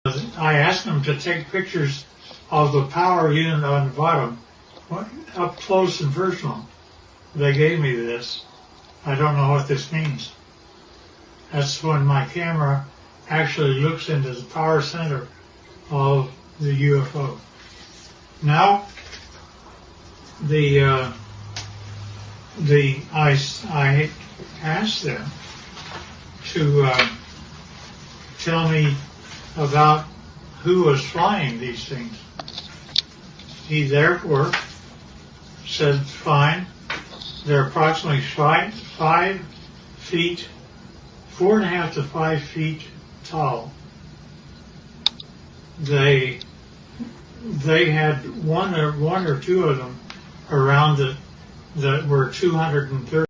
I asked them to take pictures of the power unit on the bottom, up close and personal. They gave me this. I don't know what this means. That's when my camera actually looks into the power center of the UFO. Now, I asked them to tell me about who was flying these things. He therefore said, fine, they're approximately 5 feet, 4.5 to 5 feet tall. They had one or two of them around that were 230